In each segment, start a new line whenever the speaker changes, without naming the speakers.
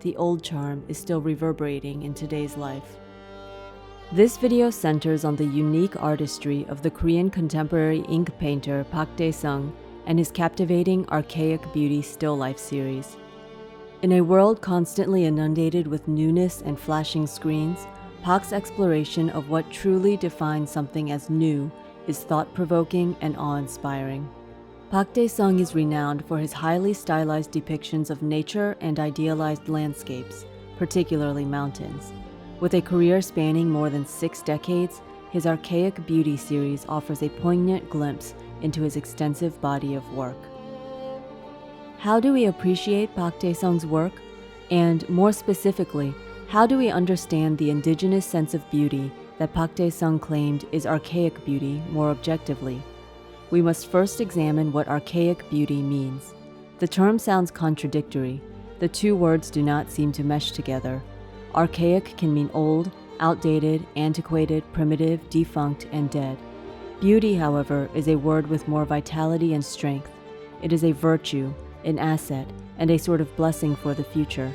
the old charm is still reverberating in today's life. This video centers on the unique artistry of the Korean contemporary ink painter Park Dae-sung and his captivating Archaic Beauty still life series. In a world constantly inundated with newness and flashing screens, Park's exploration of what truly defines something as new is thought-provoking and awe-inspiring. Park Dae-sung is renowned for his highly stylized depictions of nature and idealized landscapes, particularly mountains. With a career spanning more than 6 decades, his Archaic Beauty series offers a poignant glimpse into his extensive body of work. How do we appreciate Park Dae-sung's work? And more specifically, how do we understand the indigenous sense of beauty that Park Dae-sung claimed is archaic beauty more objectively? We must first examine what archaic beauty means. The term sounds contradictory. The two words do not seem to mesh together. Archaic can mean old, outdated, antiquated, primitive, defunct, and dead. Beauty, however, is a word with more vitality and strength. It is a virtue, an asset, and a sort of blessing for the future.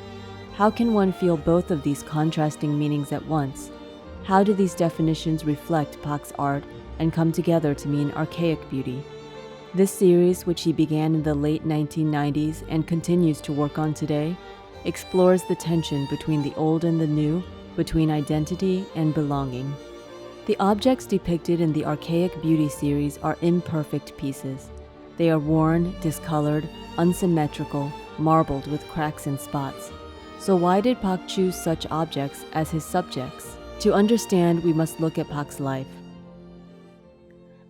How can one feel both of these contrasting meanings at once? How do these definitions reflect Park's art and come together to mean archaic beauty? This series, which he began in the late 1990s and continues to work on today, explores the tension between the old and the new, between identity and belonging. The objects depicted in the Archaic Beauty series are imperfect pieces. They are worn, discolored, unsymmetrical, marbled with cracks and spots. So why did Park choose such objects as his subjects? To understand, we must look at Park's life.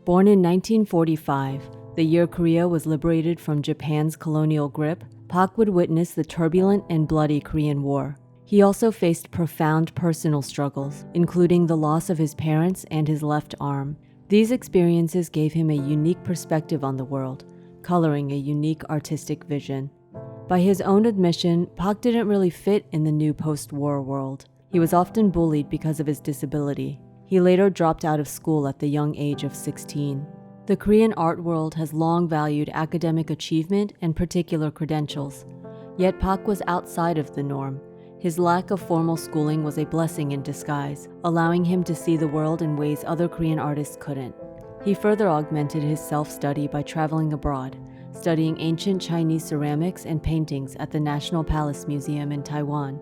Born in 1945, the year Korea was liberated from Japan's colonial grip, Park would witness the turbulent and bloody Korean War. He also faced profound personal struggles, including the loss of his parents and his left arm. These experiences gave him a unique perspective on the world, coloring a unique artistic vision. By his own admission, Park didn't really fit in the new post-war world. He was often bullied because of his disability. He later dropped out of school at the young age of 16. The Korean art world has long valued academic achievement and particular credentials. Yet Park was outside of the norm. His lack of formal schooling was a blessing in disguise, allowing him to see the world in ways other Korean artists couldn't. He further augmented his self-study by traveling abroad, studying ancient Chinese ceramics and paintings at the National Palace Museum in Taiwan.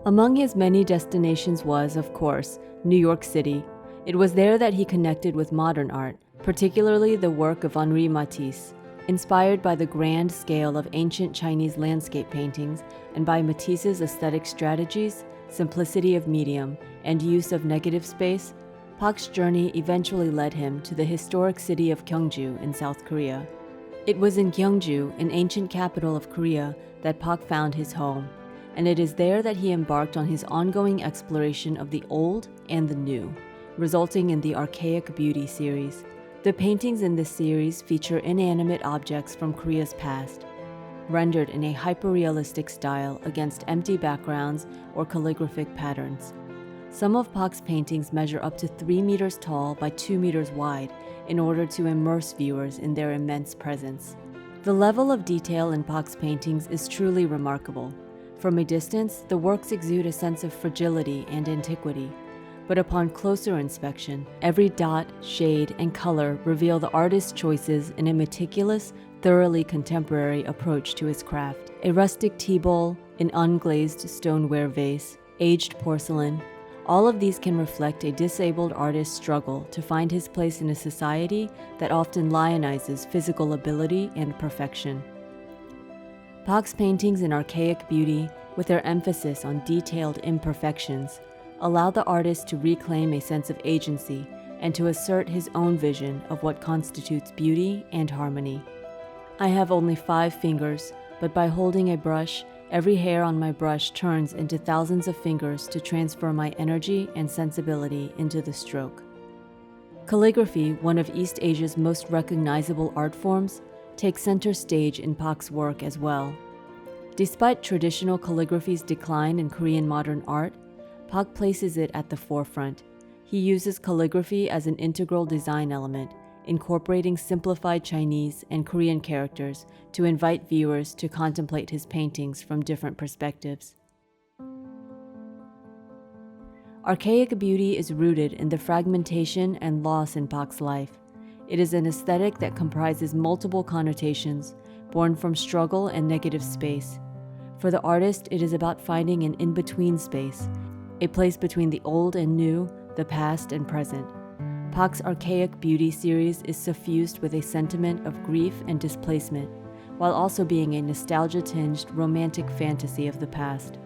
Among his many destinations was, of course, New York City. It was there that he connected with modern art, particularly the work of Henri Matisse. Inspired by the grand scale of ancient Chinese landscape paintings and by Matisse's aesthetic strategies, simplicity of medium, and use of negative space, Park's journey eventually led him to the historic city of Gyeongju in South Korea. It was in Gyeongju, an ancient capital of Korea, that Park found his home, and it is there that he embarked on his ongoing exploration of the old and the new, resulting in the Archaic Beauty series. The paintings in this series feature inanimate objects from Korea's past, rendered in a hyper-realistic style against empty backgrounds or calligraphic patterns. Some of Park's paintings measure up to 3 meters tall by 2 meters wide in order to immerse viewers in their immense presence. The level of detail in Park's paintings is truly remarkable. From a distance, the works exude a sense of fragility and antiquity. But upon closer inspection, every dot, shade, and color reveal the artist's choices in a meticulous, thoroughly contemporary approach to his craft. A rustic tea bowl, an unglazed stoneware vase, aged porcelain, all of these can reflect a disabled artist's struggle to find his place in a society that often lionizes physical ability and perfection. Park's paintings in Archaic Beauty, with their emphasis on detailed imperfections, allow the artist to reclaim a sense of agency and to assert his own vision of what constitutes beauty and harmony. I have only 5 fingers, but by holding a brush, every hair on my brush turns into thousands of fingers to transfer my energy and sensibility into the stroke. Calligraphy, one of East Asia's most recognizable art forms, takes center stage in Park's work as well. Despite traditional calligraphy's decline in Korean modern art, Park places it at the forefront. He uses calligraphy as an integral design element, incorporating simplified Chinese and Korean characters to invite viewers to contemplate his paintings from different perspectives. Archaic Beauty is rooted in the fragmentation and loss in Pak's life. It is an aesthetic that comprises multiple connotations, born from struggle and negative space. For the artist, it is about finding an in-between space, a place between the old and new, the past and present. Pak's Archaic Beauty series is suffused with a sentiment of grief and displacement, while also being a nostalgia-tinged romantic fantasy of the past.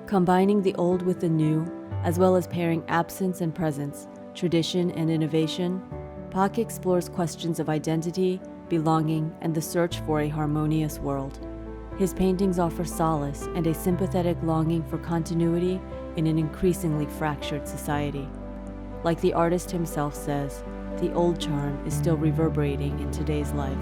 Combining the old with the new, as well as pairing absence and presence, tradition and innovation, Pak explores questions of identity, belonging, and the search for a harmonious world. His paintings offer solace and a sympathetic longing for continuity in an increasingly fractured society. Like the artist himself says, the old charm is still reverberating in today's life.